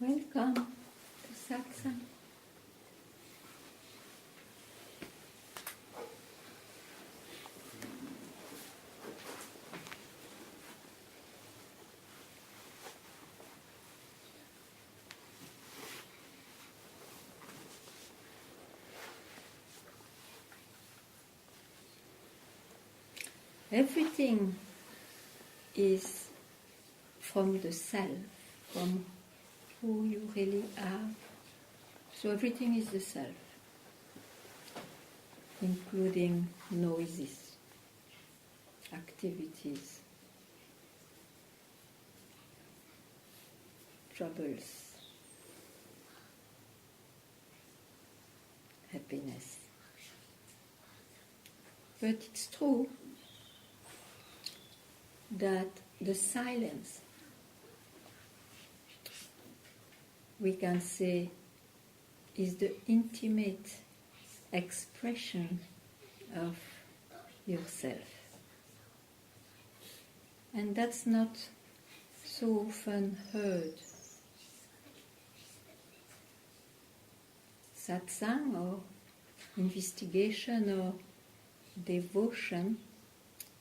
Welcome to Satsang. Everything is from the self, from who you really are. So everything is the self, including noises, activities, troubles, happiness. But it's true that the silence, we can say, is the intimate expression of yourself. And that's not so often heard. Satsang or investigation or devotion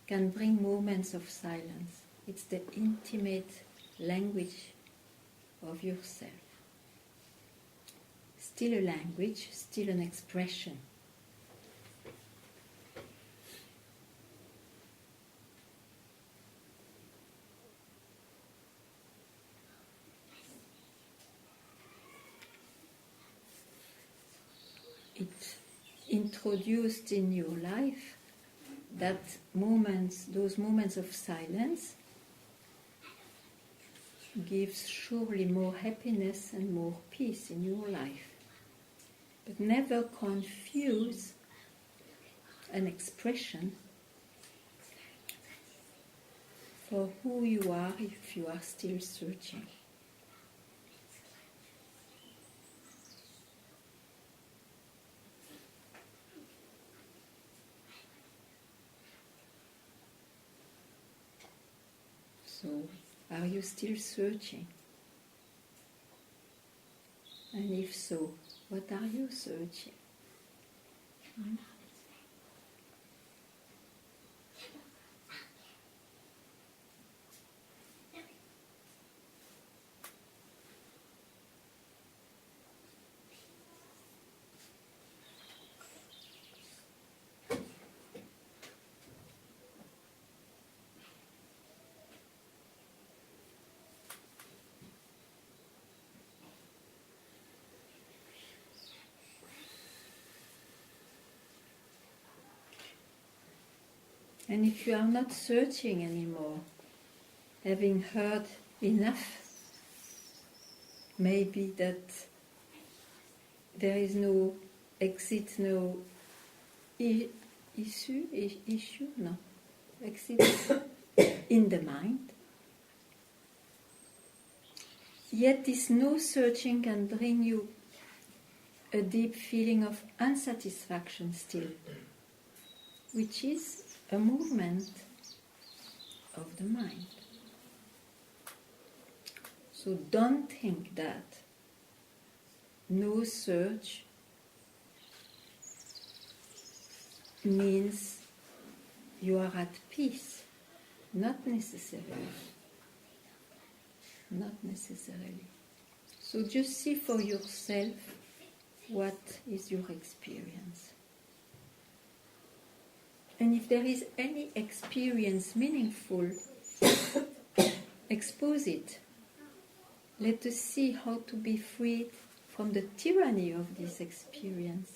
can bring moments of silence. It's the intimate language of yourself. Still a language, still an expression. It introduced in your life that those moments of silence gives surely more happiness and more peace in your life. But never confuse an expression for who you are if you are still searching. So, are you still searching? And if so, what are you searching? And if you are not searching anymore, having heard enough, maybe that there is no exit, no issue, no, exit in the mind. Yet this no searching can bring you a deep feeling of unsatisfaction still, which is a movement of the mind. So don't think that no search means you are at peace. Not necessarily. Not necessarily. So just see for yourself what is your experience. And if there is any experience meaningful, expose it. Let us see how to be freed from the tyranny of this experience.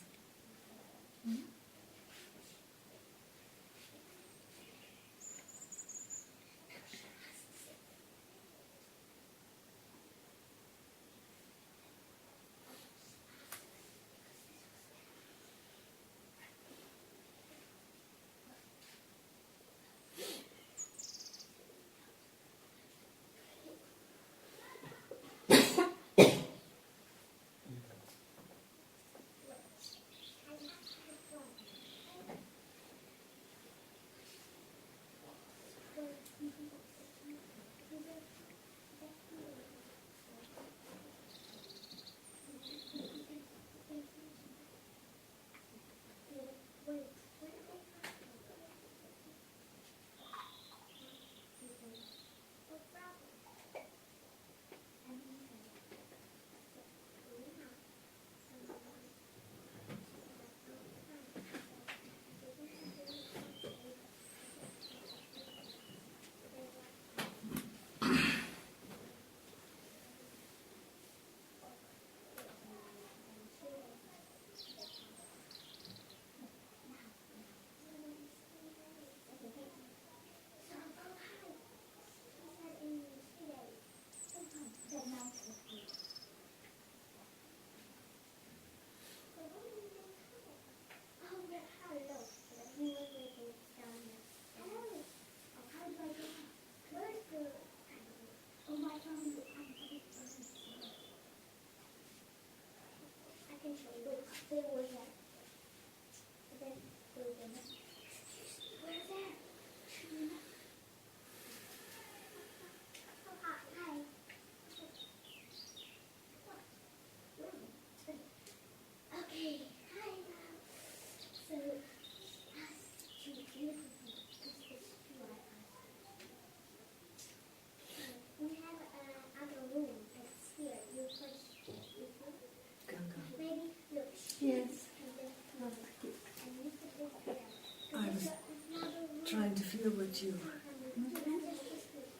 you.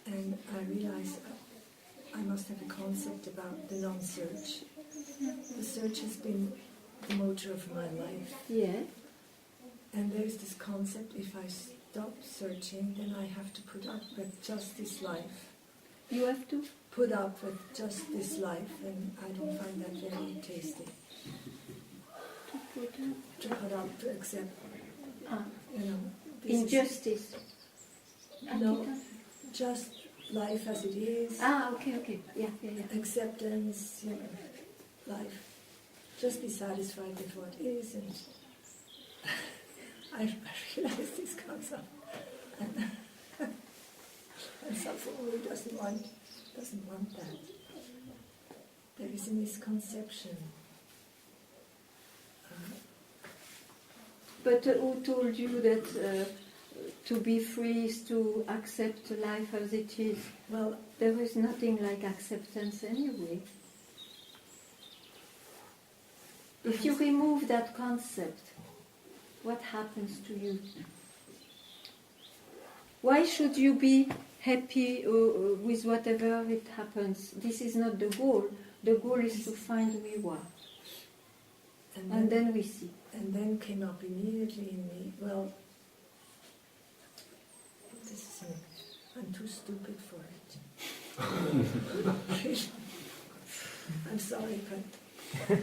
And I realized I must have a concept about the non-search. The search has been the motor of my life. Yeah. And there's this concept, if I stop searching, then I have to put up with just this life. You have to? Put up with just this life, and I don't find that very tasty. To put up, to accept, you know. Injustice. No, just life as it is. Okay. Yeah. Acceptance, you know, life. Just be satisfied with what is, and I realize this comes up. And something who doesn't want that. There is a misconception. But who told you that to be free is to accept life as it is? Well, there is nothing like acceptance anyway. If you remove that concept, what happens to you? Why should you be happy with whatever it happens? This is not the goal. The goal is to find who you are. And then we see. And then came up immediately in me, well, this is me. I'm too stupid for it. I'm sorry, but...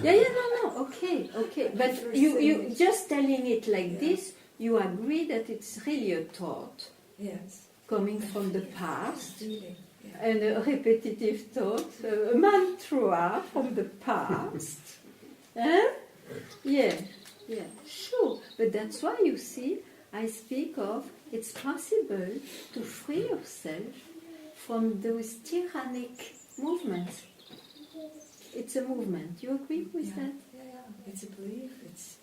no, okay. But you just telling it like this, you agree that it's really a thought. Yes. Coming from the past. Feeling, yeah. And a repetitive thought, a mantra from the past. Yeah, sure. But that's why you see, I speak of it's possible to free yourself from those tyrannic movements. It's a movement. You agree with that? Yeah. It's a belief.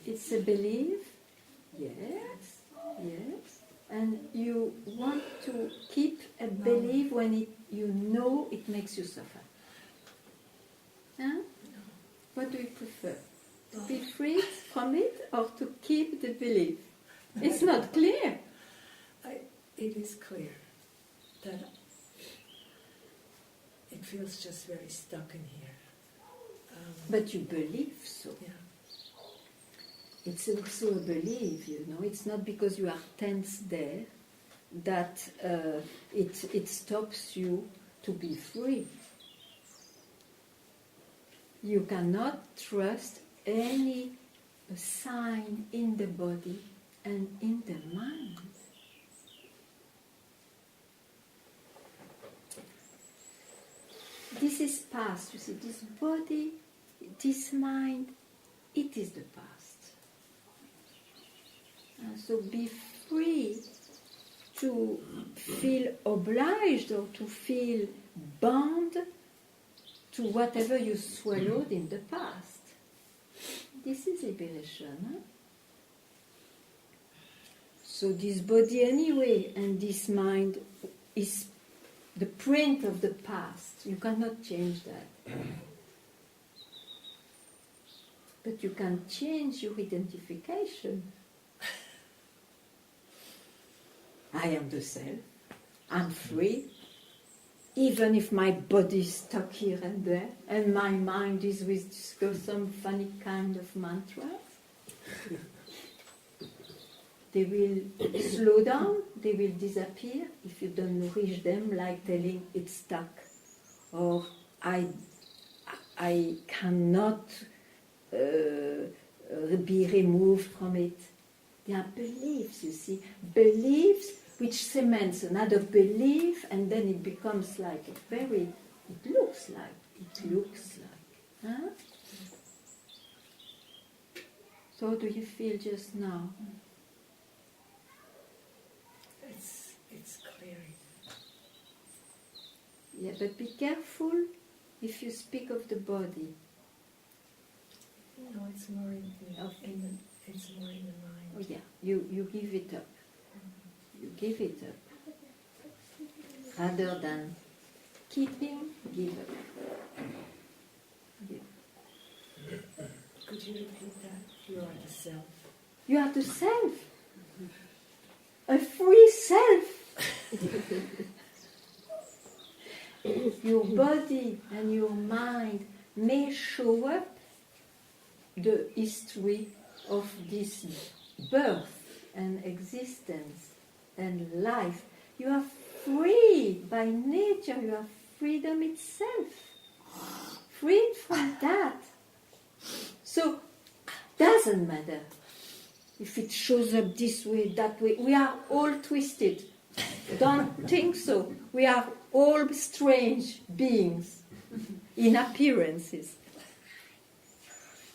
It's a belief. Yes. And you want to keep a belief when you know it makes you suffer. Huh? What do you prefer? To be freed from it or to keep the belief? It's not clear. It is clear that it feels just very stuck in here. But you believe so. Yeah. It's also a belief, you know. It's not because you are tense there that it stops you to be free. You cannot trust any sign in the body and in the mind. This is past, you see, this body, this mind, it is the past. So be free to feel obliged or to feel bound to whatever you swallowed in the past. This is liberation. Huh? So this body anyway and this mind is the print of the past. You cannot change that. But you can change your identification. I am the self. I'm free. Even if my body is stuck here and there, and my mind is with some funny kind of mantras, they will slow down, they will disappear if you don't nourish them, like telling it's stuck, or I cannot be removed from it. They are beliefs, you see, beliefs which cements another belief, and then it becomes like it looks like. Huh? So how do you feel just now? It's clearing. Yeah, but be careful if you speak of the body. No, it's more in it's more in the mind. Oh yeah, you give it up. You give it up. Rather than keeping, give up. Give. Could you repeat that? You are the self. You are the self. a free self. Your body and your mind may show up the history of this birth and existence and life. You are free by nature, you are freedom itself. Freed from that. So, doesn't matter if it shows up this way, that way. We are all twisted. Don't think so. We are all strange beings in appearances.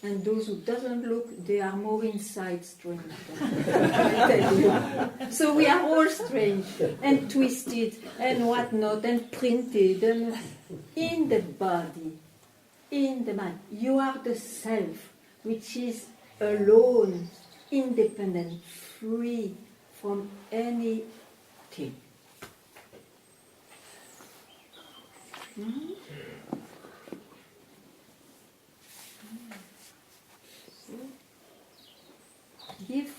And those who doesn't look, they are more inside strange. I tell you. So we are all strange and twisted and whatnot and printed and in the body, in the mind. You are the self, which is alone, independent, free from anything. Give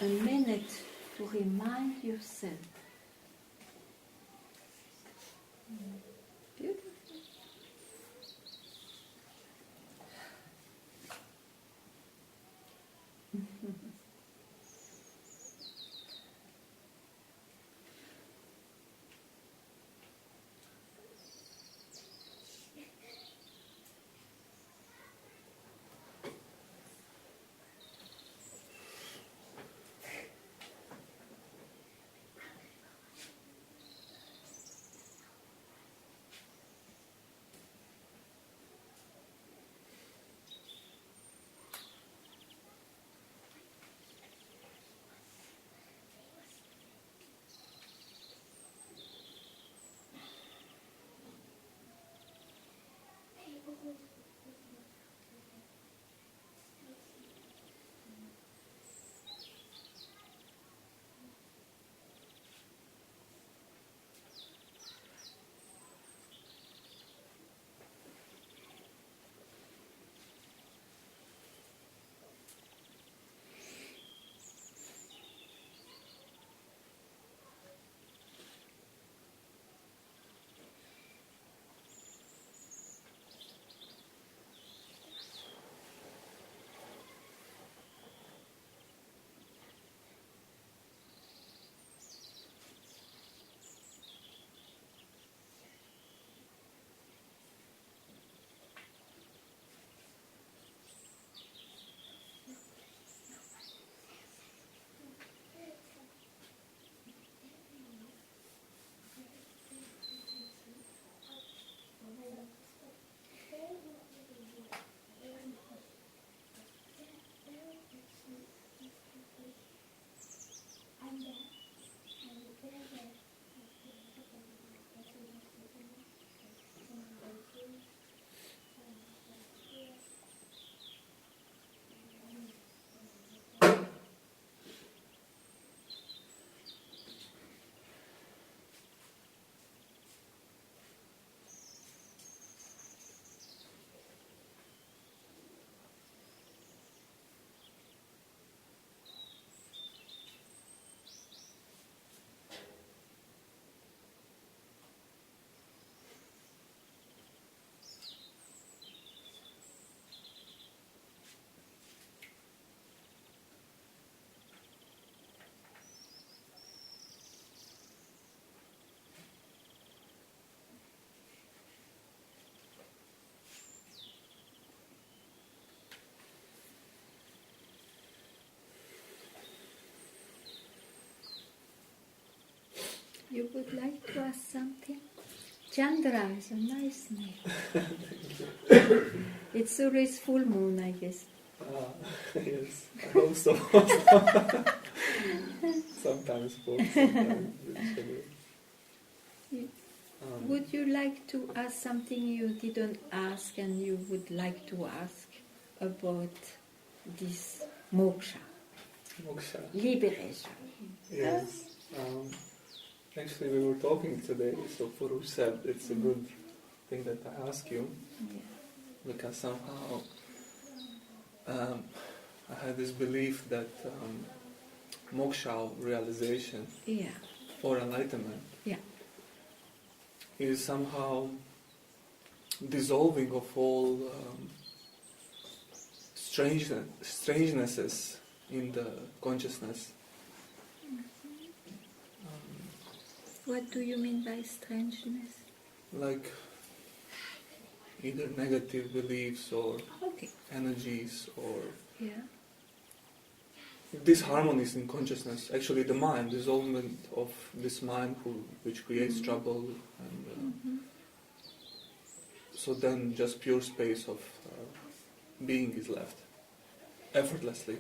a minute to remind yourself. Beautiful. You would like to ask something? Chandra is a nice name. It's always full moon, I guess. Yes, I hope so. Sometimes both, sometimes literally. Would you like to ask something you didn't ask and you would like to ask about this moksha? Moksha. Liberation. Yes. Actually, we were talking today, so Purush said it's a good thing that I ask you, because somehow I had this belief that moksha, or realization, Yeah. or enlightenment, Yeah. is somehow dissolving of all strangenesses in the consciousness. What do you mean by strangeness? Like either negative beliefs or Okay. energies or Yeah. disharmonies in consciousness. Actually, the mind, dissolvement of this mind which creates trouble, and so then just pure space of being is left, effortlessly.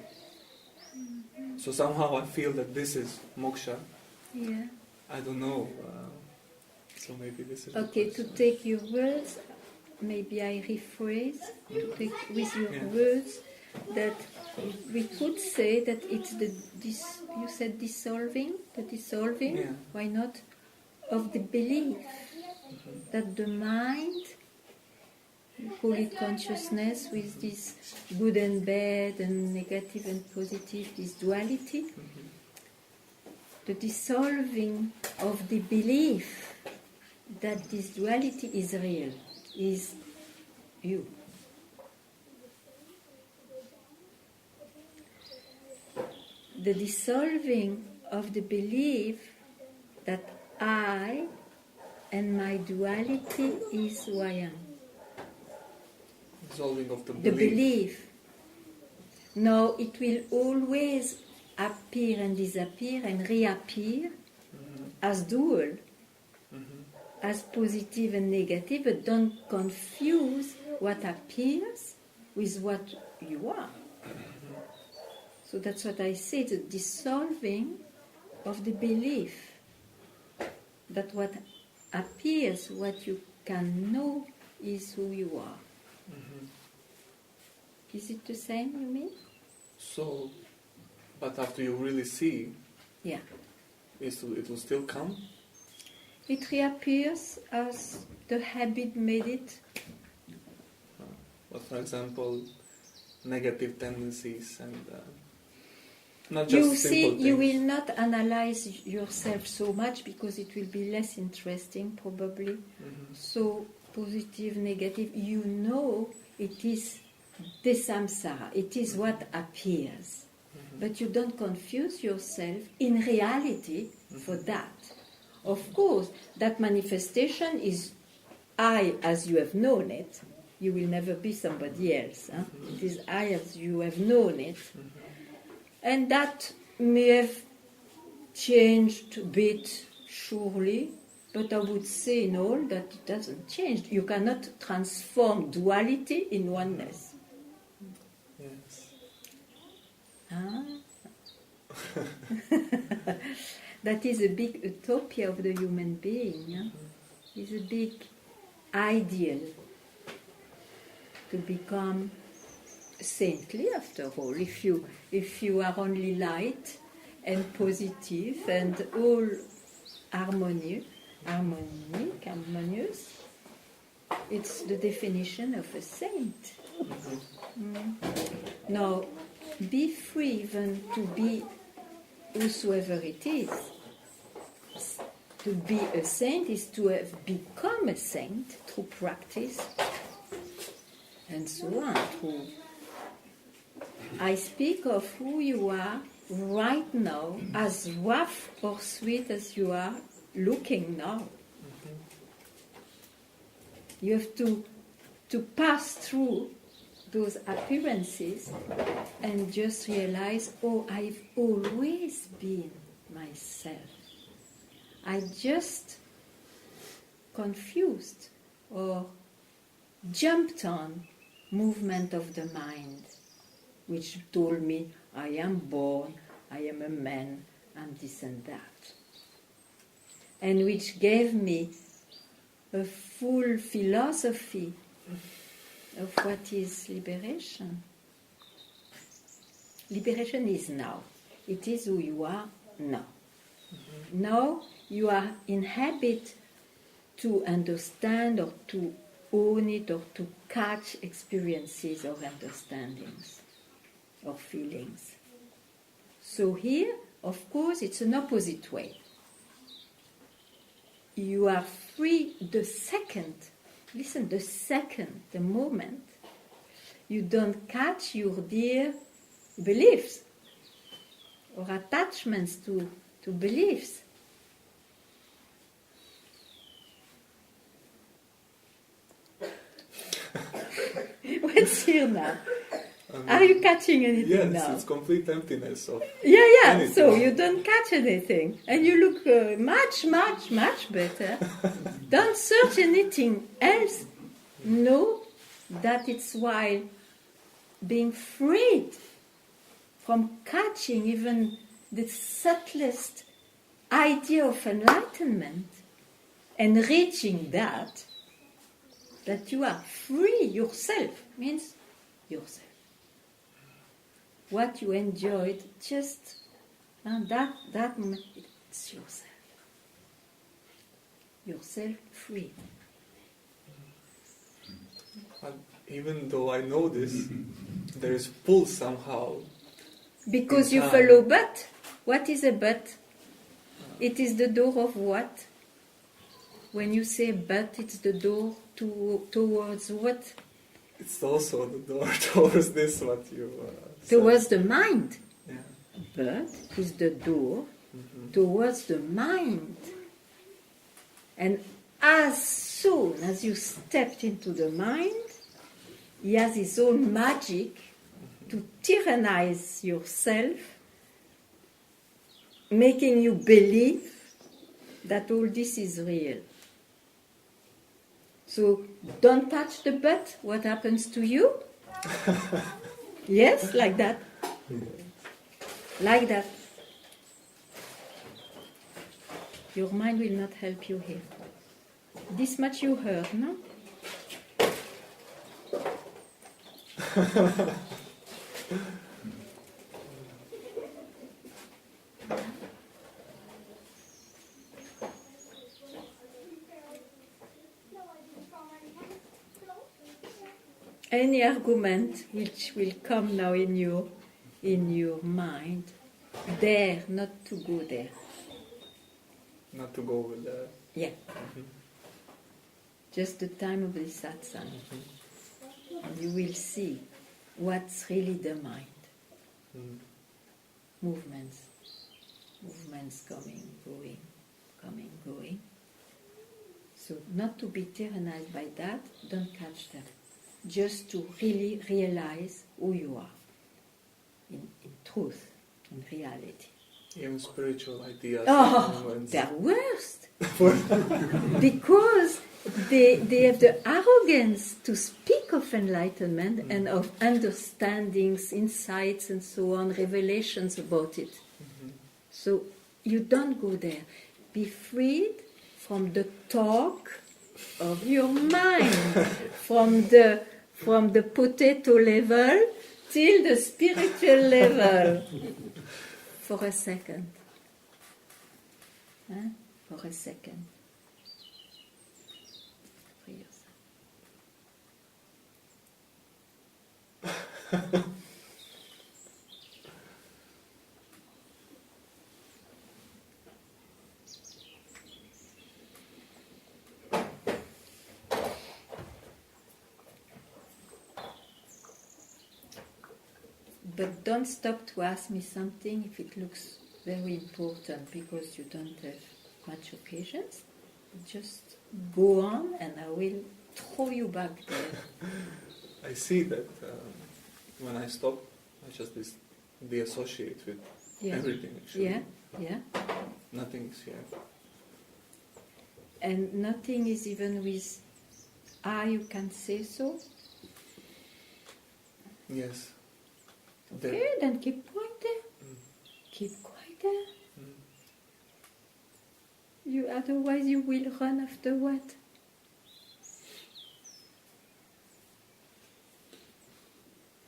So somehow I feel that this is moksha. Yeah. I don't know. So maybe this is. Okay, to take your words, maybe I rephrase, to take with your Yeah. words, that we could say that it's you said dissolving, the dissolving, Yeah. why not, of the belief that the mind, you call it consciousness, with this good and bad and negative and positive, this duality, the dissolving of the belief that this duality is real, is you. The dissolving of the belief that I and my duality is who I am. Dissolving of the The belief. belief. No, it will always appear and disappear and reappear as dual, as positive and negative, but don't confuse what appears with what you are. So that's what I say, the dissolving of the belief that what appears, what you can know, is who you are. Is it the same, you mean? So, but after you really see, Yeah. it will still come? It reappears as the habit made it. But for example, negative tendencies and not just You simple see, things. you will not analyze yourself so much because it will be less interesting, probably. So, positive, negative, you know it is the samsara, it is what appears. But you don't confuse yourself in reality for that. Of course, that manifestation is I as you have known it. You will never be somebody else. Huh? It is I as you have known it. And that may have changed a bit, surely, but I would say in all that it doesn't change. You cannot transform duality in oneness. Yes. Ah. That is a big utopia of the human being. Huh? It's a big ideal to become saintly, after all. If you are only light and positive and all harmonious, it's the definition of a saint. Now, be free even to be whosoever it is. To be a saint is to have become a saint through practice and so on. I speak of who you are right now, as rough or sweet as you are looking now. You have to pass through those appearances and just realize, oh, I've always been myself. I just confused or jumped on movement of the mind, which told me I am born, I am a man, and this and that. And which gave me a full philosophy of what is liberation. Liberation is now. It is who you are now. Now you are in habit to understand or to own it or to catch experiences or understandings or feelings. So here of course, it's an opposite way. You are free the second, listen, the second, the moment, you don't catch your dear beliefs or attachments to beliefs. What's here now? Are you catching anything now? Yes, it's complete emptiness of Yeah. anything. So you don't catch anything, and you look much better. Don't search anything else. Know that it's while being freed from catching even the subtlest idea of enlightenment and reaching that you are free yourself, means yourself. What you enjoyed, just that moment, it's yourself. Yourself free. And even though I know this, there is pull somehow. Because you time. follow but. What is a but? It is the door of what? When you say but, it's the door towards what? It's also the door towards this, what you Towards the mind. Yeah. But is the door towards the mind. And as soon as you stepped into the mind, he has his own magic to tyrannize yourself, making you believe that all this is real. So don't touch the butt. What happens to you? Yes, like that. Like that. Your mind will not help you here. This much you heard, no? Any argument which will come now in your mind, dare not to go there. Not to go with the... Yeah. Just the time of the satsang. And you will see what's really the mind. Movements coming, going. So not to be tyrannized by that, don't catch that. Just to really realize who you are in truth, in reality. Even spiritual ideas. They're worst. Because they have the arrogance to speak of enlightenment and of understandings, insights and so on, revelations about it. So you don't go there. Be freed from the talk of your mind, from the potato level till the spiritual level. For a second. For a second. Free yourself. But don't stop to ask me something if it looks very important, because you don't have much occasions. Just go on and I will throw you back there. I see that when I stop, I just de-associate with everything actually. Yeah. Nothing is here. And nothing is even with, you can say so? Yes. Okay, then keep quiet there. Keep quiet there. Otherwise you will run after what?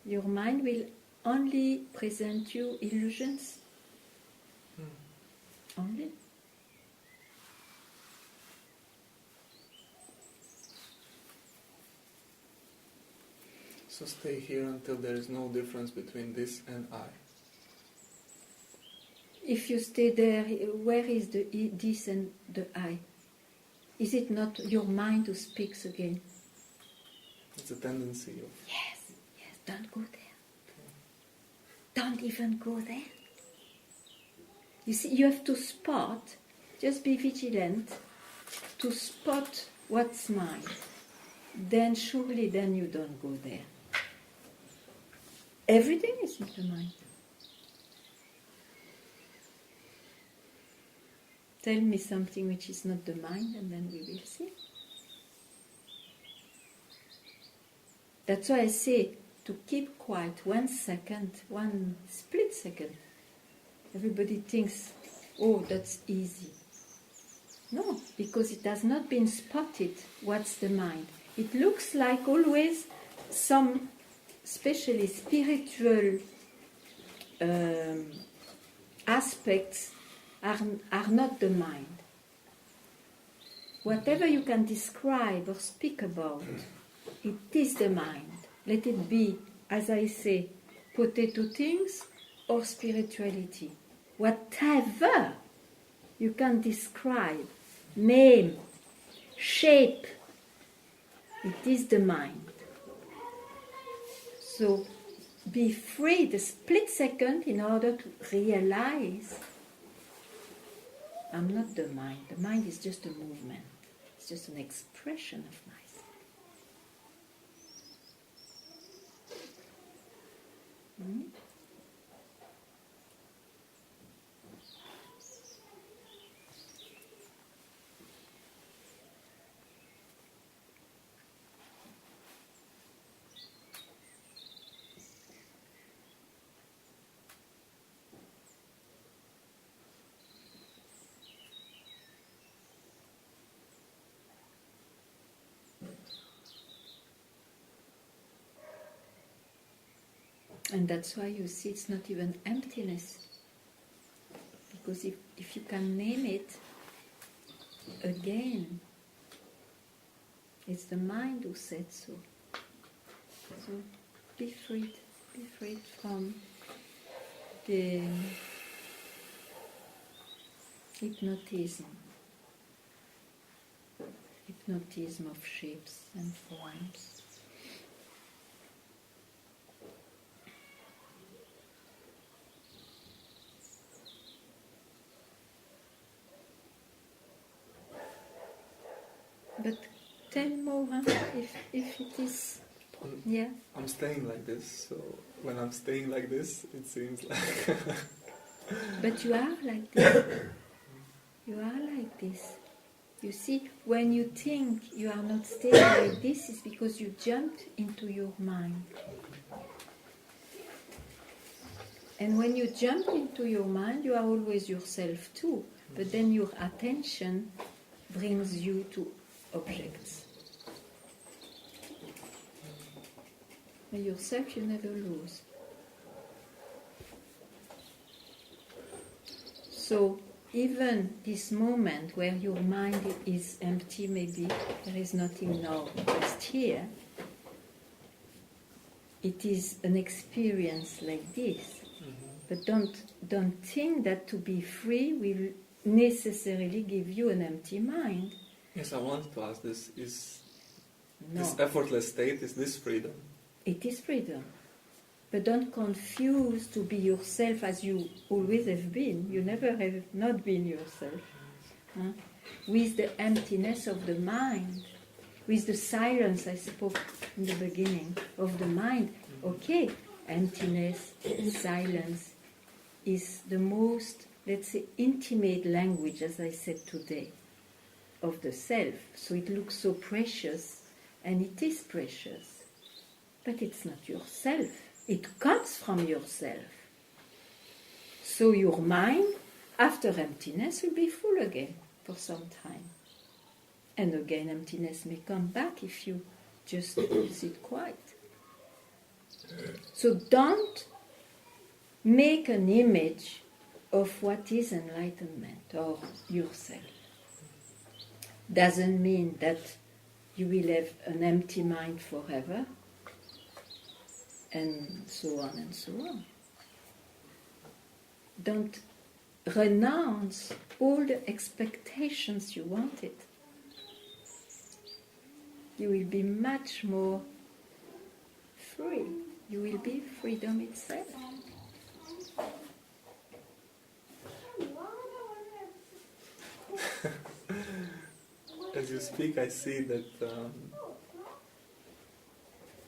Your mind will only present you illusions. Only. So stay here until there is no difference between this and I. if you stay there, where is the this and the I? Is it not your mind who speaks again? It's a tendency of... Yes, don't go there. Don't even go there. You see, you have to spot, just be vigilant, to spot what's mine. Then surely you don't go there. Everything is in the mind. Tell me something which is not the mind, and then we will see. That's why I say to keep quiet 1 second, 1 split second. Everybody thinks, oh, that's easy. No, because it has not been spotted what's the mind. It looks like always some, especially spiritual aspects are not the mind. Whatever you can describe or speak about, it is the mind. Let it be, as I say, potato things or spirituality. Whatever you can describe, name, shape, it is the mind. So be free the split second in order to realize I'm not the mind. The mind is just a movement. It's just an expression of myself. And that's why you see it's not even emptiness. Because if you can name it again, it's the mind who said so. So be freed from the hypnotism of shapes and forms. But tell more, if it is, yeah. I'm staying like this, so when I'm staying like this, it seems like... But you are like this. You are like this. You see, when you think you are not staying like this, it's because you jumped into your mind. And when you jump into your mind, you are always yourself too. But then your attention brings you to objects. But yourself you never lose. So even this moment where your mind is empty, maybe there is nothing now just here, it is an experience like this. But don't think that to be free will necessarily give you an empty mind. Yes, I wanted to ask this. Is No. this effortless state, is this freedom? It is freedom. But don't confuse to be yourself as you always have been. You never have not been yourself. With the emptiness of the mind, with the silence I spoke in the beginning of the mind. Okay, emptiness, silence is the most, let's say, intimate language, as I said today, of the self. So it looks so precious, and it is precious. But it's not yourself. It comes from yourself. So your mind, after emptiness, will be full again for some time. And again, emptiness may come back if you just sit quiet. So don't make an image of what is enlightenment or yourself. Doesn't mean that you will have an empty mind forever, and so on and so on. Don't renounce all the expectations you wanted, you will be much more free. You will be freedom itself. As you speak, I see that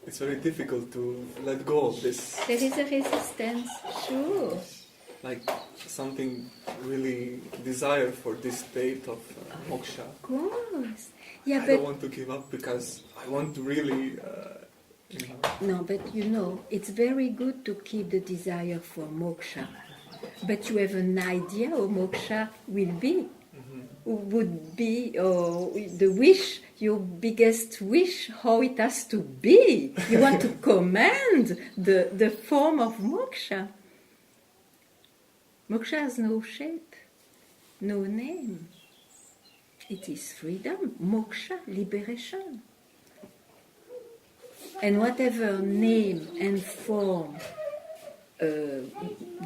it's very difficult to let go of this. There is a resistance, sure. Like something really desire for this state of moksha. Of course. Yeah, I but don't want to give up because I want to really, no, but you know, it's very good to keep the desire for moksha. But you have an idea how moksha will be, would be, or the wish, your biggest wish, how it has to be. You want to command the form of moksha. Moksha has no shape, no name. It is freedom, moksha, liberation. And whatever name and form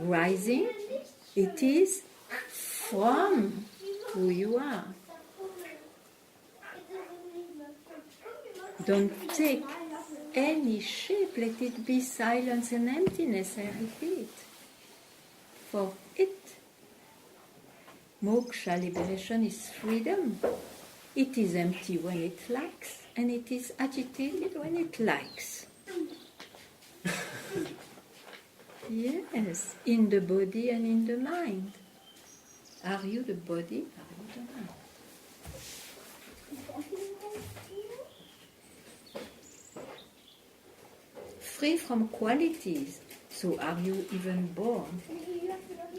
rising, it is from who you are. Don't take any shape, let it be silence and emptiness, I repeat. For it, moksha, liberation, is freedom. It is empty when it likes, and it is agitated when it likes. Yes, in the body and in the mind. Are you the body? Are you the mind? Free from qualities. So are you even born?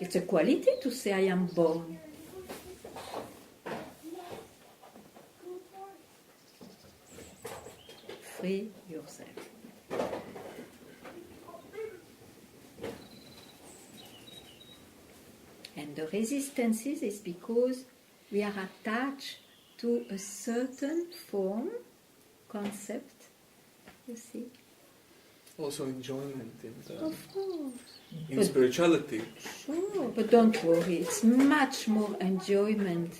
It's a quality to say I am born. Free yourself. And the resistances is because we are attached to a certain form, concept, you see. also enjoyment in, Of course. in spirituality. Sure, but don't worry, it's much more enjoyment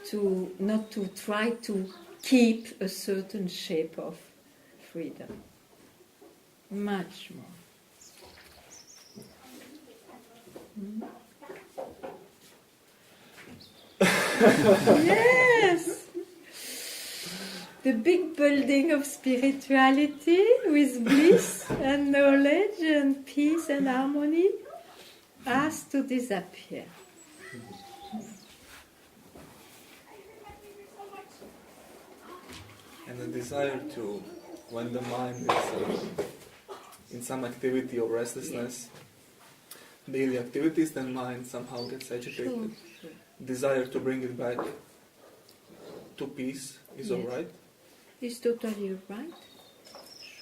to not to try to keep a certain shape of freedom. Much more. Yes! The big building of spirituality with bliss and knowledge and peace and harmony has to disappear. And the desire to, when the mind is in some activity or restlessness, daily activities, then mind somehow gets agitated. Sure. Desire to bring it back to peace is Yes. alright, It's totally right.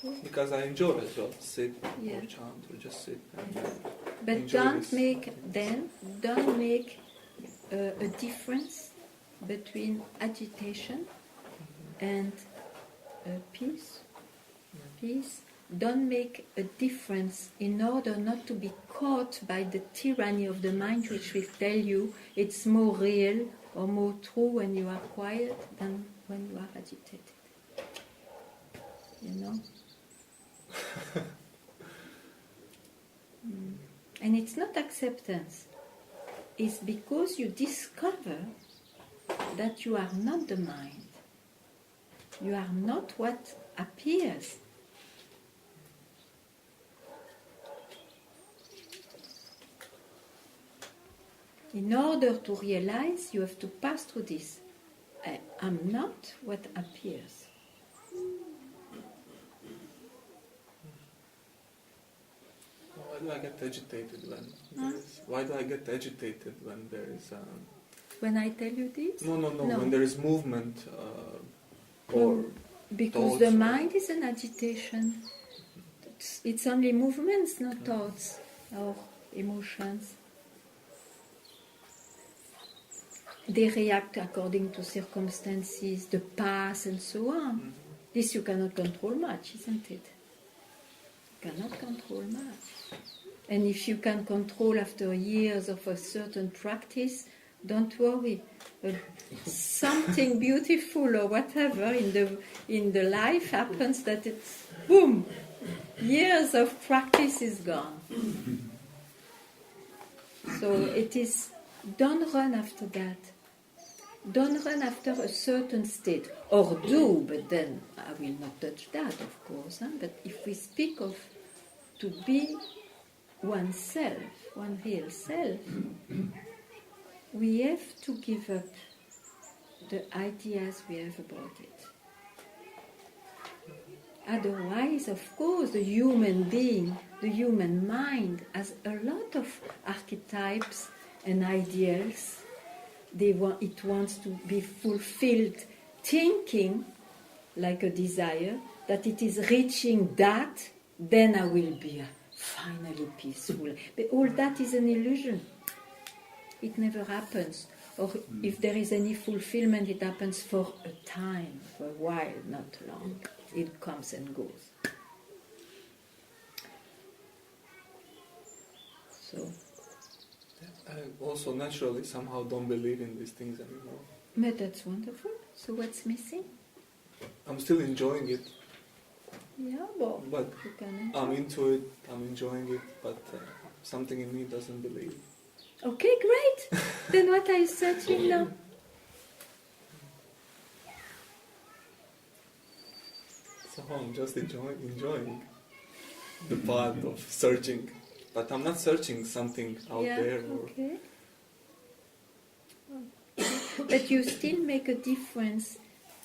Sure. because I enjoy as well, sit Yeah. or chant or just sit. And, But enjoy don't this. make a difference between agitation and peace. Peace. Don't make a difference in order not to be caught by the tyranny of the mind, which will tell you it's more real or more true when you are quiet than when you are agitated. You know? And it's not acceptance. It's because you discover that you are not the mind. You are not what appears. In order to realize, you have to pass through this. I am not what appears. Why do I get agitated when there is, why do I get agitated when there is When I tell you this? no, No. when there is movement or Because thoughts the or- mind is an agitation. It's only movements, not thoughts or emotions. They react according to circumstances, the past, and so on. This you cannot control much, isn't it? You cannot control much. And if you can control after years of a certain practice, don't worry. Something beautiful or whatever in the life happens that it's boom, years of practice is gone. So it is, don't run after that. Don't run after a certain state, or do, but then I will not touch that, of course. Huh? But if we speak of to be oneself, one real self, we have to give up the ideas we have about it. Otherwise, of course, the human being, the human mind has a lot of archetypes and ideals. It wants to be fulfilled, thinking like a desire that it is reaching that, then I will be finally peaceful. But all that is an illusion. It never happens. Or if there is any fulfillment, it happens for a time, for a while, not long. It comes and goes. So. I also naturally somehow don't believe in these things anymore. But that's wonderful. So what's missing? I'm still enjoying it. Yeah, well, but you can enjoy. I'm into it, I'm enjoying it, but something in me doesn't believe. Okay, great. Then what are you searching now? So I'm just enjoying the part of searching. But I'm not searching something out there. Or Okay. But you still make a difference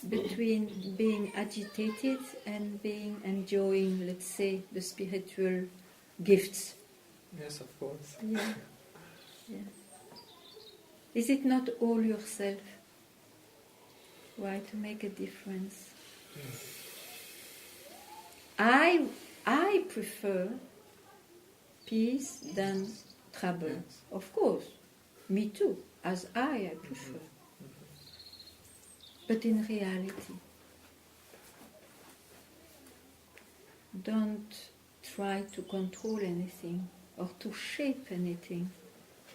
between being agitated and being enjoying, let's say, the spiritual gifts. Yes, of course. Yeah. Yeah. Is it not all yourself? Why to make a difference? I prefer peace than trouble. Yes. Of course, me too. As I prefer. But in reality, don't try to control anything or to shape anything.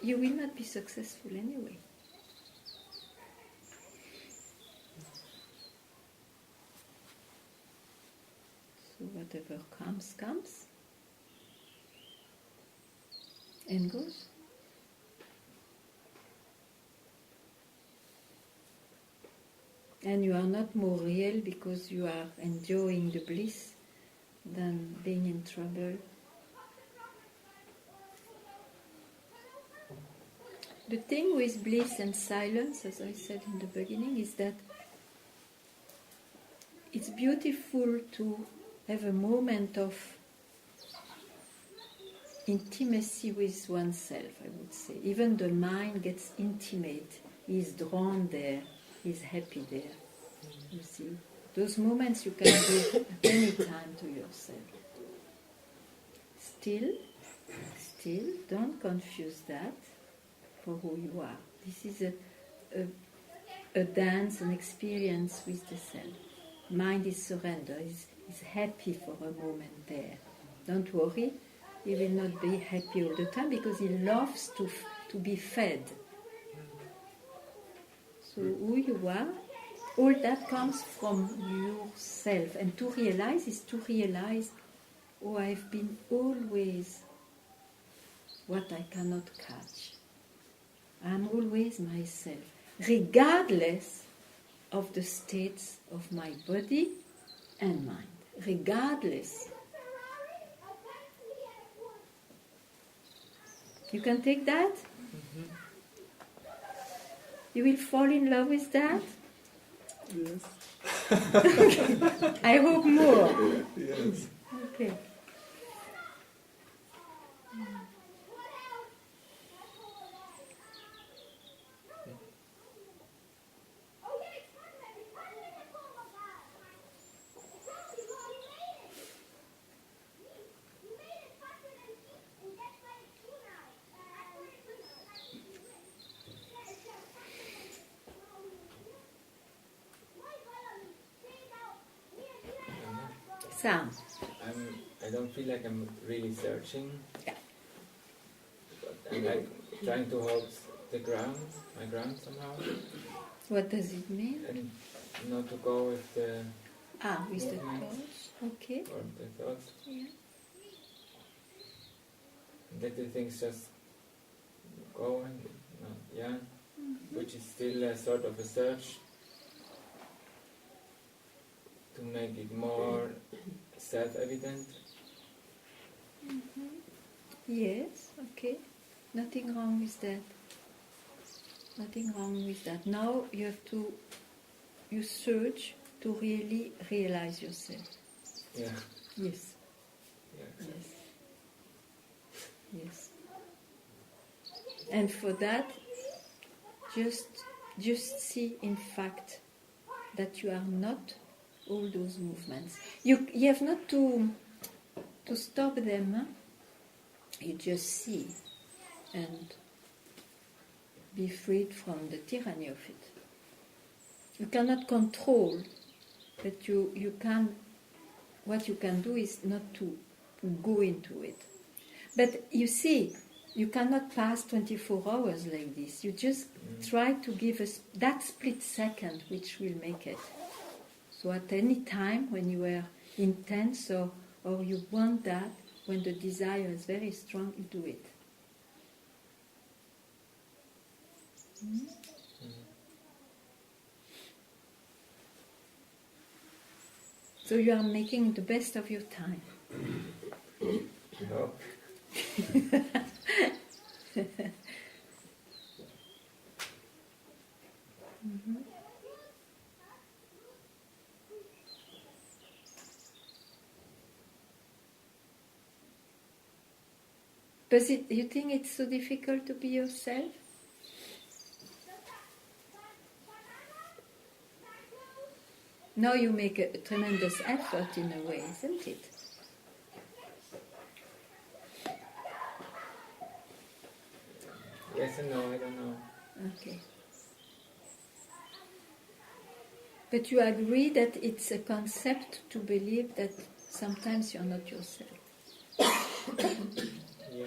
You will not be successful anyway. So whatever comes, comes and goes. And you are not more real because you are enjoying the bliss than being in trouble. The thing with bliss and silence, as I said in the beginning, is that it's beautiful to have a moment of intimacy with oneself, I would say. Even the mind gets intimate, is drawn there, is happy there. You see, those moments you can give any time to yourself. Still, don't confuse that for who you are. This is a dance, an experience with the self. Mind is surrender, is happy for a moment there. Don't worry, he will not be happy all the time because he loves to be fed. So who you are, all that comes from yourself. And to realize is to realize, oh, I've been always what I cannot catch. I'm always myself, regardless of the states of my body and mind. Regardless. You can take that? Mm-hmm. You will fall in love with that? Yes. I hope more. Yes. Okay. Sam. I don't feel like I'm really searching. Yeah. like trying to hold the ground, my ground somehow, What does it mean? and not to go with the With the movement thoughts. Okay. or the thoughts. Yeah. Let the things just go and which is still a sort of a search to make it more self-evident. Yes, okay. Nothing wrong with that. Nothing wrong with that. Now you search to really realize yourself. Yeah. Yes. Yeah. Yes. And for that, just see in fact that you are not all those movements. You have not to stop them. Huh? You just see and be freed from the tyranny of it. You cannot control, but you can. What you can do is not to go into it. But you see, you cannot pass 24 hours like this. You just try to give us that split second which will make it. So at any time when you are intense or you want that, when the desire is very strong, you do it. So you are making the best of your time. No. But you think it's so difficult to be yourself? Now you make a tremendous effort in a way, isn't it? Yes and no, I don't know. Okay. But you agree that it's a concept to believe that sometimes you're not yourself. Yeah.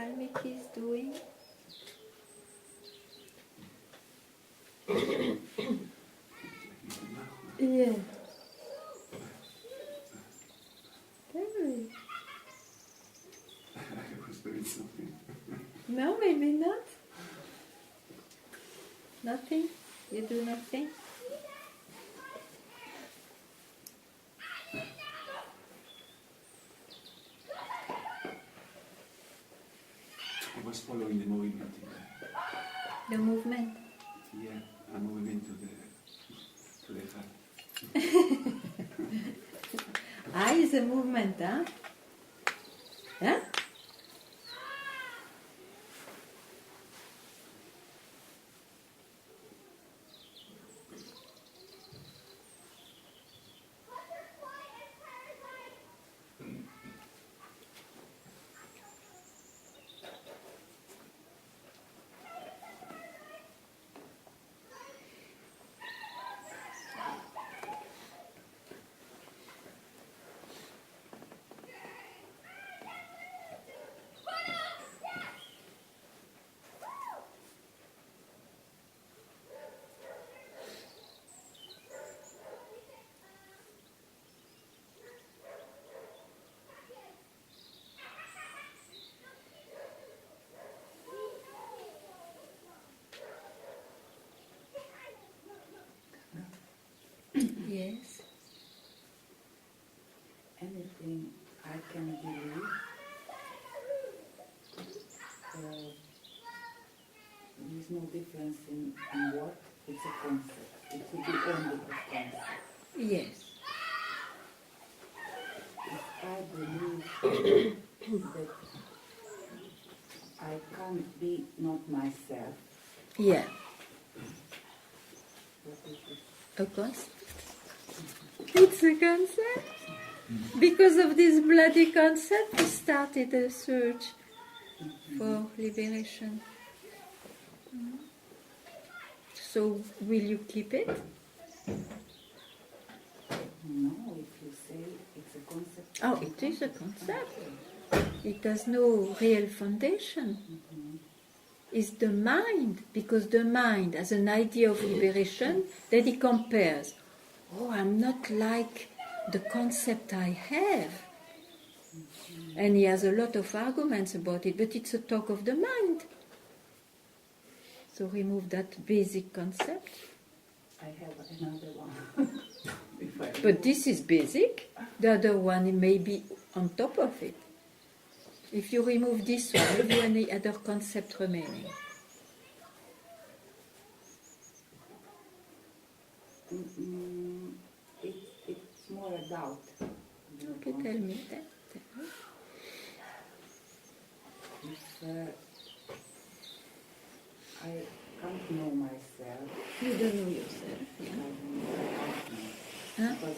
Valmiki is doing. Yeah. Tell me. I was doing something. No, maybe not. Nothing? You do nothing? I was following the movement in The movement. the, yeah, a movement to the heart. Is a movement, huh? Huh? Yes. Anything I can believe, there is no difference in what, it's a concept. It will be only a concept. Yes. If I believe that I can't be not myself, Yeah. what is it? A concept. It's a concept. Because of this bloody concept, we started a search for liberation. So, will you keep it? No, if you say it's a concept. Oh, it is a concept. It has no real foundation. It's the mind, because the mind has an idea of liberation that he compares. Oh, I'm not like the concept I have. And he has a lot of arguments about it, but it's a talk of the mind. So remove that basic concept. I have another one. If I But this is basic. The other one may be on top of it. If you remove this one, have you any other concept remaining? It's more a doubt. Okay, tell me that. If I can't know myself, You don't know yourself. I Yeah. can't know. Huh? Because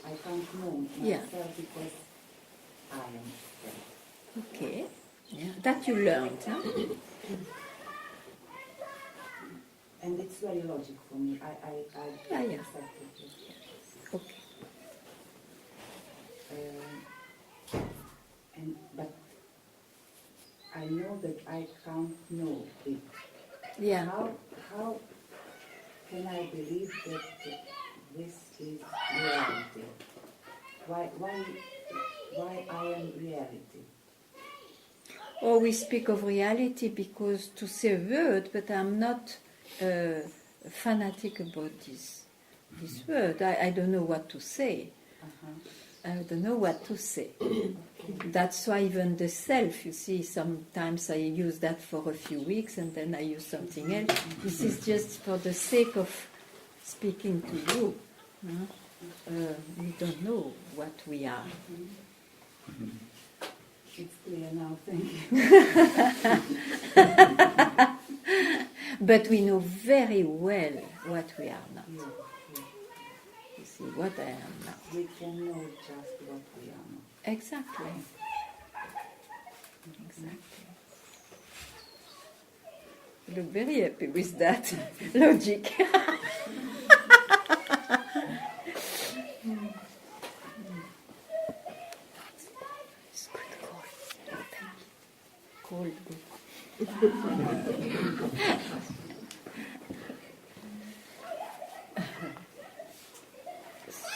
I can't know Yeah. myself because I am self. Okay. Yeah. That you learned, huh? And it's very logical for me. I Yeah, yeah. accept it. Okay. But I know that I can't know it. Yeah. How can I believe that this is reality? Why I am reality? Or we speak of reality because to say a word, but I'm not fanatic about this word. I don't know what to say. I don't know what to say. That's why even the self, you see, sometimes I use that for a few weeks and then I use something else. This is just for the sake of speaking to you. We don't know what we are. It's clear now, thank you. But we know very well what we are not. Yeah. You see, what I am now. We can know just what we are not. Exactly. Exactly. You look very happy with that logic. It's good cold. Thank you. Cold, good.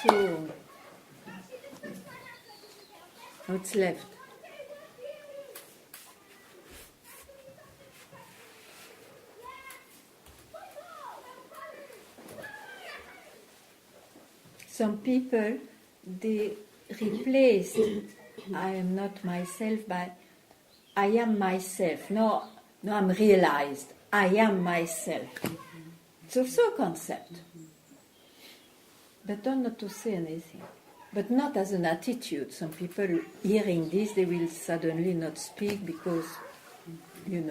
So, what's left? Some people, they replaced I am not myself by I am myself. No, I'm realized. I am myself. It's also a concept. Better not to say anything. But not as an attitude. Some people hearing this, they will suddenly not speak because, you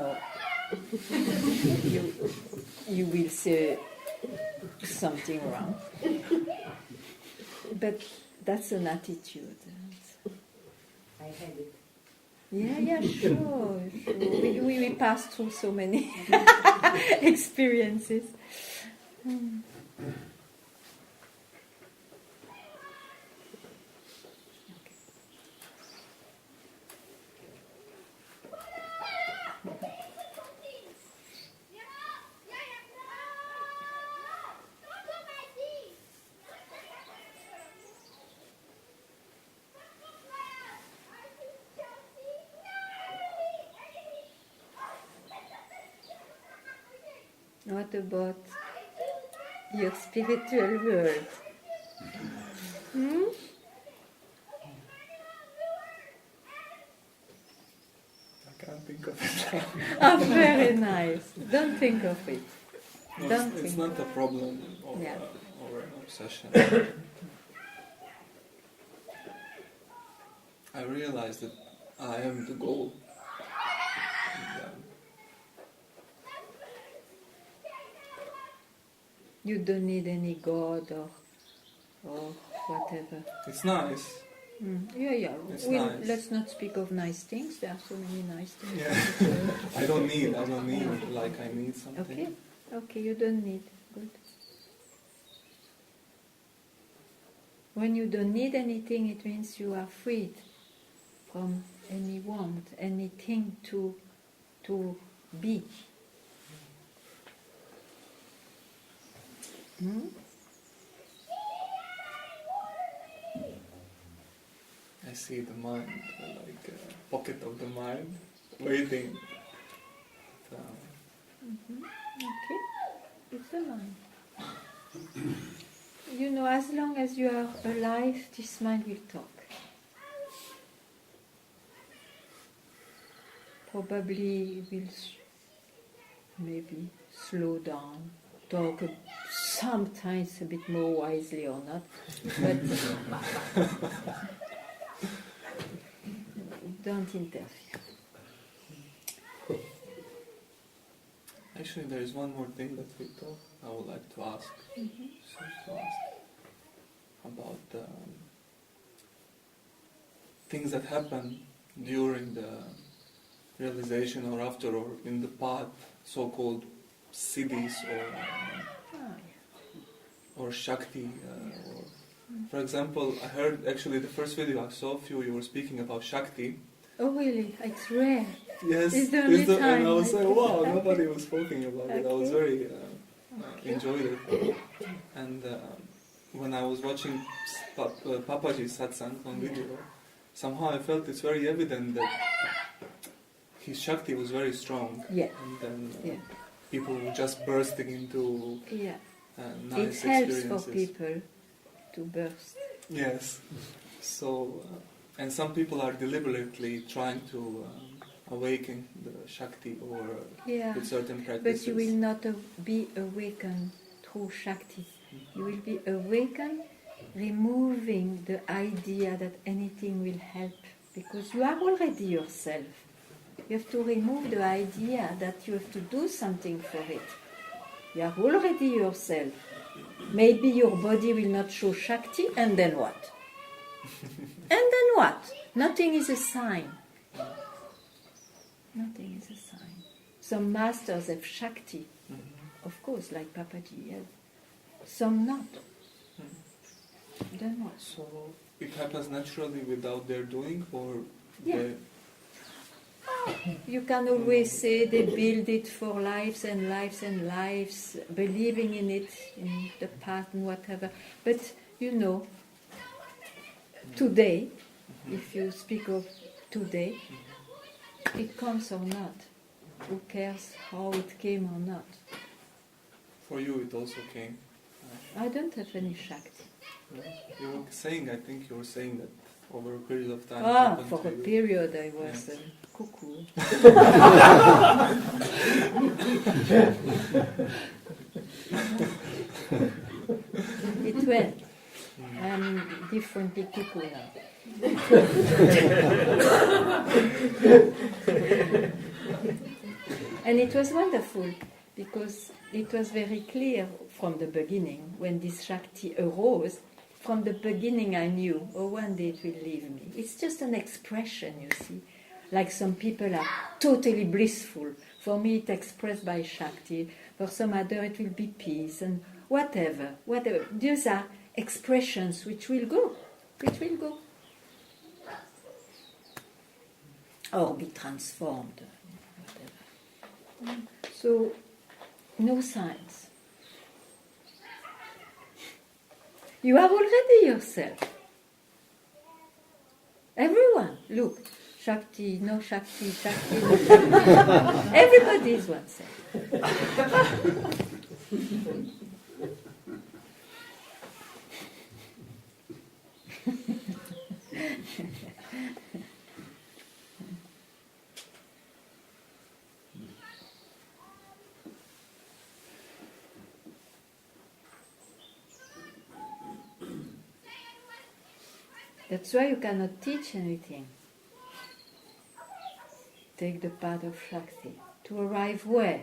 will say something wrong. But that's an attitude. I had it. Yeah, sure. We pass through so many experiences. What about your spiritual world? I can't think of it. Oh, very nice. Don't think of it. No, it's not a problem or, Yeah. or an obsession. I realize that I am the goal. And, You don't need any God or whatever. it's nice. Yeah. It's Well, nice. let's not speak of nice things. There are so many nice things. Yeah. I don't need like I need something. Okay, you don't need. Good. When you don't need anything, it means you are freed from any want, anything to be. I see the mind, like a pocket of the mind, waiting. Okay, it's a mind. As long as you are alive, this mind will talk. Probably will maybe slow down, talk sometimes a bit more wisely or not, but don't interfere. Actually, there is one more thing that we talk. I would like to ask. About things that happen during the realization or after or in the path, so-called siddhis or shakti. For example, I heard actually the first video I saw of you were speaking about shakti. Oh really? It's rare. Yes, It's the only time. and I was like, wow, nobody was talking about it. I was very enjoyed it. And when I was watching Papaji's satsang on video, somehow I felt it's very evident that his shakti was very strong. Yeah. And then people were just bursting into nice it helps experiences. for people to burst. Yes. So, and some people are deliberately trying to awaken the shakti or with certain practices. But you will not be awakened through shakti. You will be awakened removing the idea that anything will help, because you are already yourself. You have to remove the idea that you have to do something for it. You are already yourself. Maybe your body will not show shakti, and then what? And then what? Nothing is a sign. Nothing is a sign. Some masters have shakti, of course, like Papaji has. Some not. Then what? So it happens naturally without their doing, or Yeah. You can always say they build it for lives and lives and lives, believing in it, in the path and whatever. But you know, today, if you speak of today, it comes or not. Who cares how it came or not? For you, it also came. I don't have any Shakti. You were saying, I think you were saying that over a period of time. For a period I was cuckoo. It went. I'm differently cuckoo now. And it was wonderful because it was very clear from the beginning when this Shakti arose. From the beginning I knew, oh, one day it will leave me. It's just an expression, you see. Like some people are totally blissful. For me it's expressed by Shakti. For some other it will be peace and whatever. These are expressions which will go. Or be transformed. Whatever. So, no signs. You are already yourself. Everyone, look, Shakti, no Shakti, Shakti, no Shakti. Everybody is oneself. That's why you cannot teach anything. Take the path of Shakti. To arrive where?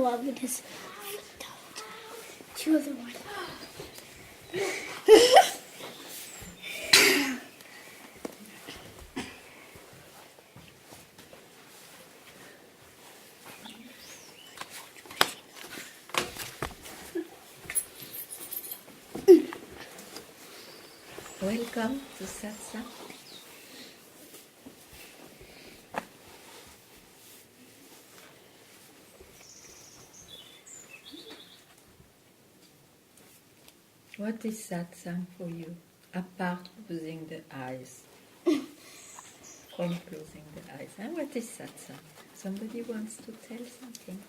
love this. Two other ones. Welcome to Satsang. What is Satsang for you, apart closing the eyes? From closing the eyes. And what is Satsang? Somebody wants to tell something?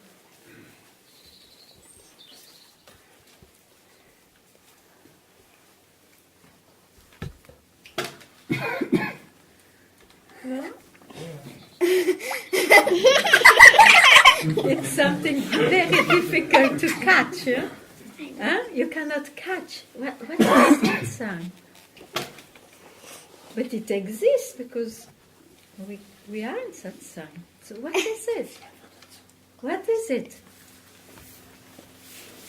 No? It's something very difficult to catch. Huh? You cannot catch. What is Satsang? But it exists because we are in Satsang. So what is it? What is it?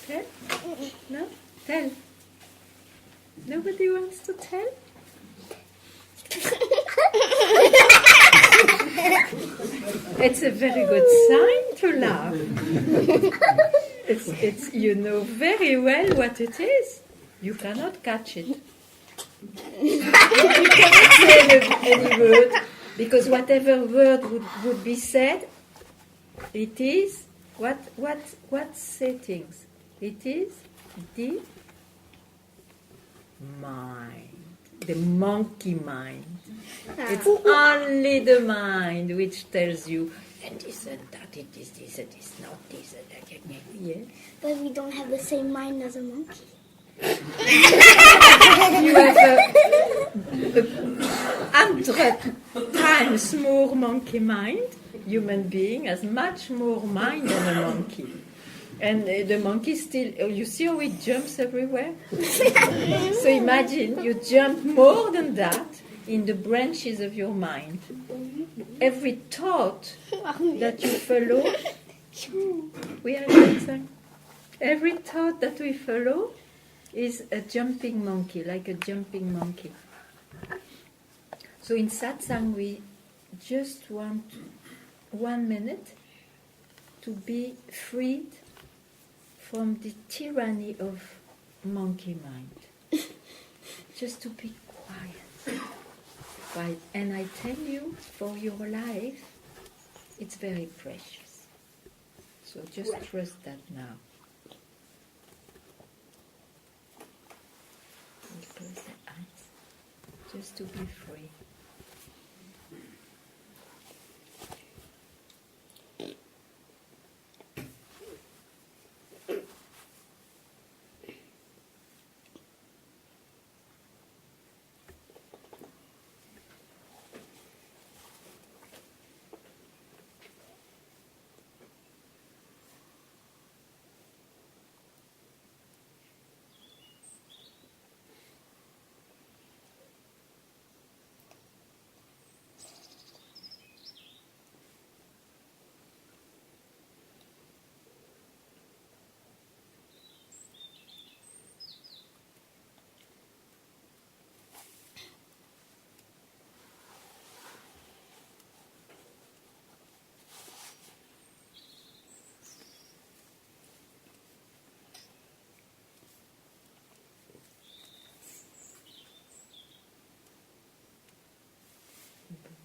Tell? No? Tell. Nobody wants to tell? It's a very good sign to laugh. It's you know very well what it is. You cannot catch it. You cannot say any word, because whatever word would be said, it is what settings? It is the mind, the monkey mind. It's only the mind which tells you that this and that, it is this, it is not this, and that. Yeah. But we don't have the same mind as a monkey. You have 100 times more monkey mind. Human being has much more mind than a monkey. And the monkey still, you see how it jumps everywhere? So imagine you jump more than that in the branches of your mind. Every thought that you follow, we are dancing. Every thought that we follow is a jumping monkey, like a jumping monkey. So in satsang, we just want 1 minute to be freed from the tyranny of monkey mind. Just to be quiet. And I tell you, for your life, it's very precious. So just trust that now. And close the eyes, just to be free.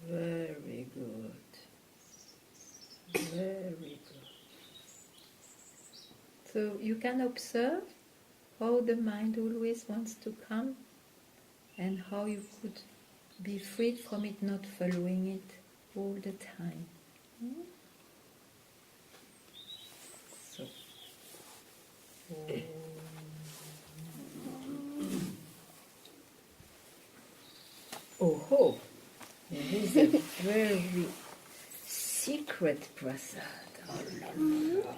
Very good. Very good. So you can observe how the mind always wants to come and how you could be freed from it, not following it all the time. So. Oh. This is a very secret prasad. Oh, la, la.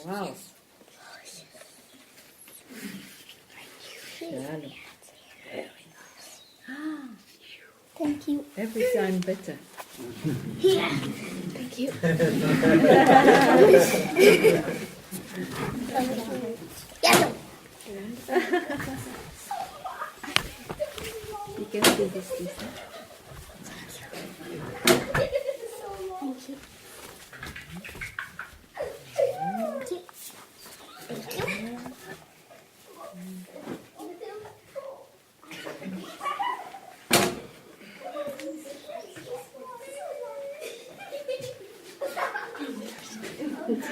Wow. Very nice. Thank you. Every time better. Thank you. Yes. You can do this. Thank you.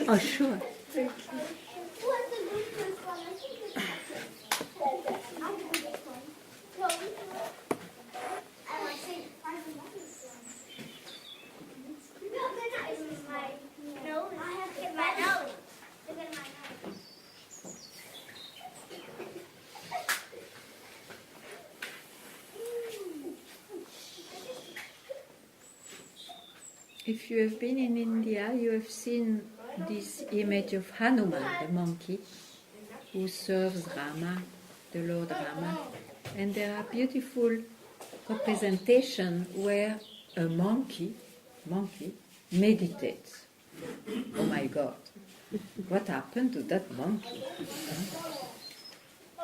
Oh, sure. If you have been in India, you have seen this image of Hanuman, the monkey, who serves Rama, the Lord Rama. And there are beautiful representations where a monkey meditates. Oh my God, what happened to that monkey?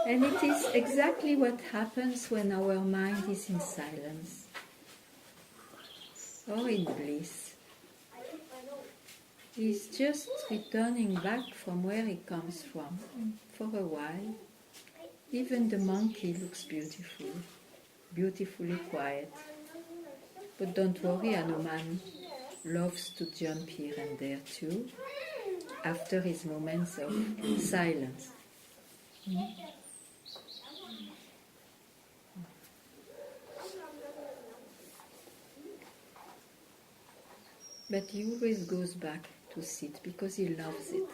And it is exactly what happens when our mind is in silence or in bliss. He's just returning back from where he comes from. For a while, even the monkey looks beautiful, beautifully quiet. But don't worry, Hanuman loves to jump here and there too, after his moments of silence. But he always goes back to sit because he loves it.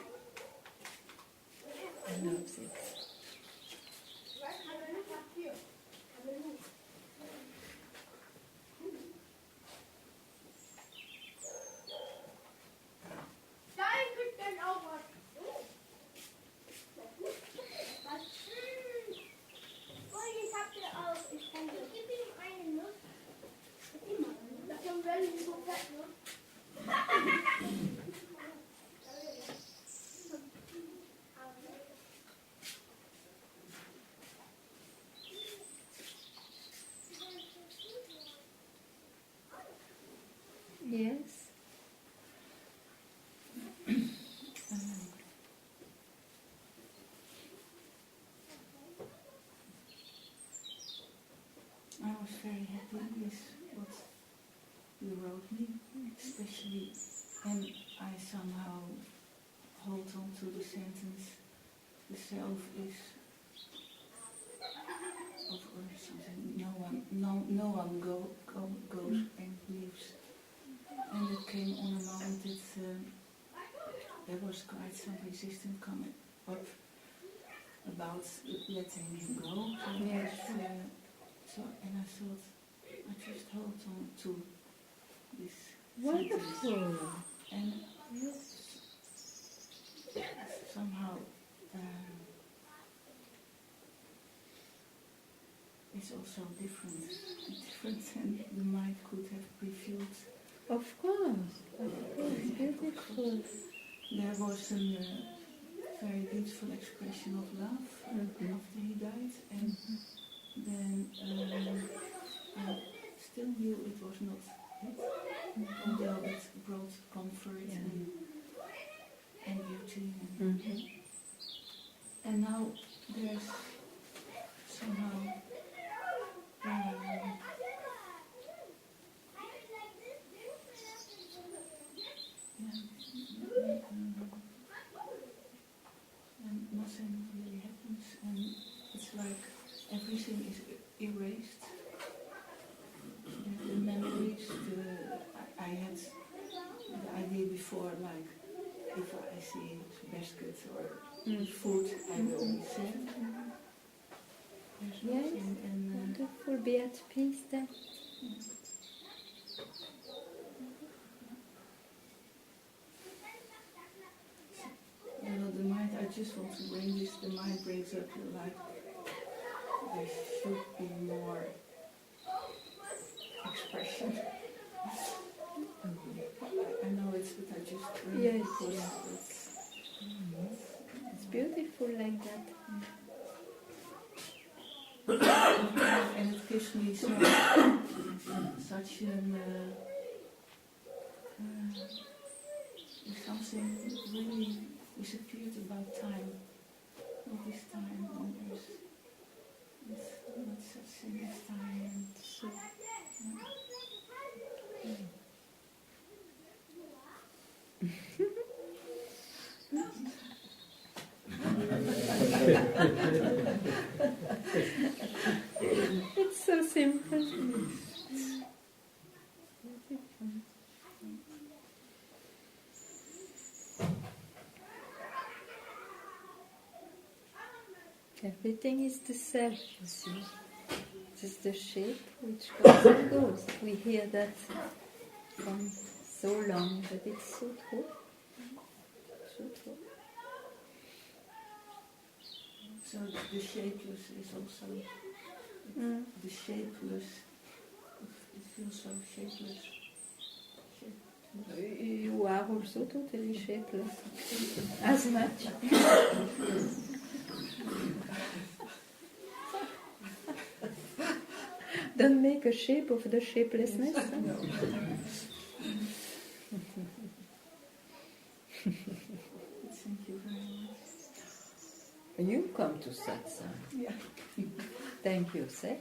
He loves it. Yes. I was very happy with what you wrote me, especially, and I somehow hold on to the sentence, the self is, or something, no one goes and leaves. And it came on a moment that there was quite some resistance coming up about letting him go. So, and I thought, I just hold on to this Wonderful. sentence. And Yes. somehow it's also different than the mind could have revealed. Of course. Beautiful. There was a very beautiful expression of love after he died, and then I still knew it was not it, although it brought comfort and beauty. And now there's somehow and nothing really happens, and it's like everything is erased. The memories, I had the idea before, like if I see basket or food, I will be sad. There's Yes, nothing, and wonderful. Be at peace then. the mind, I just want to bring this, the mind brings up like there should be more expression. beautiful. It's beautiful like that. And it gives me such an something really disappeared about time. All this time on earth. It's not such thing as time. And So, it's so simple. Everything is the self, you see. It is the shape which comes and goes. We hear that from so long, but it's so true. So true. so the shapeless is also the shapeless. It feels so shapeless. You are also totally shapeless. As much. Don't make a shape of the shapelessness. Thank you very much. You come to satsang. Yeah. Thank you, say.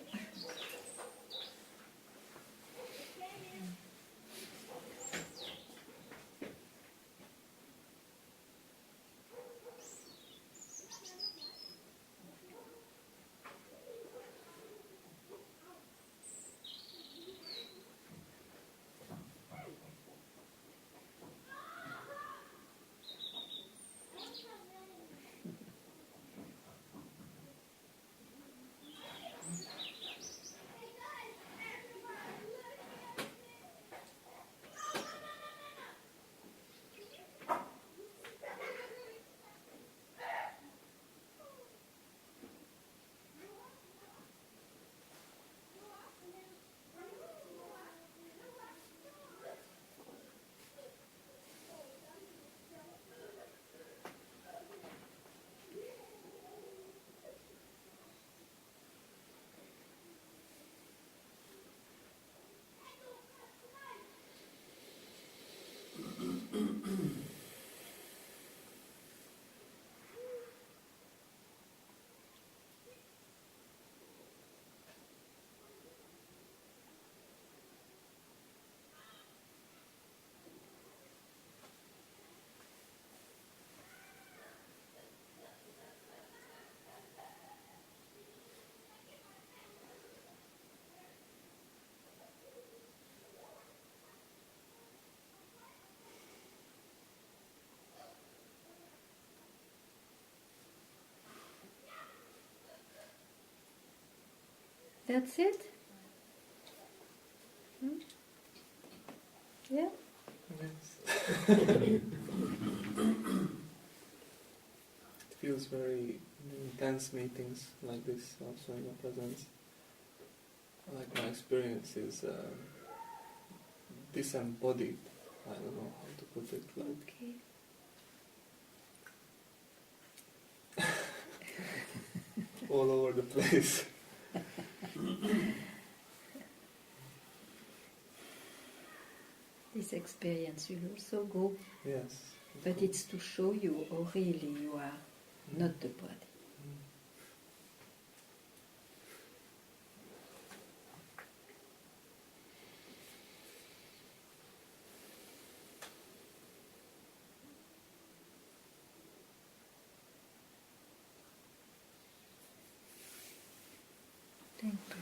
That's it? Yeah? Yes. It feels very intense meetings like this, also in your presence. Like my experience is disembodied. I don't know how to put it. Like all over the place. This experience will also go, Yes. but it's to show you how really you are not the body. Thank you.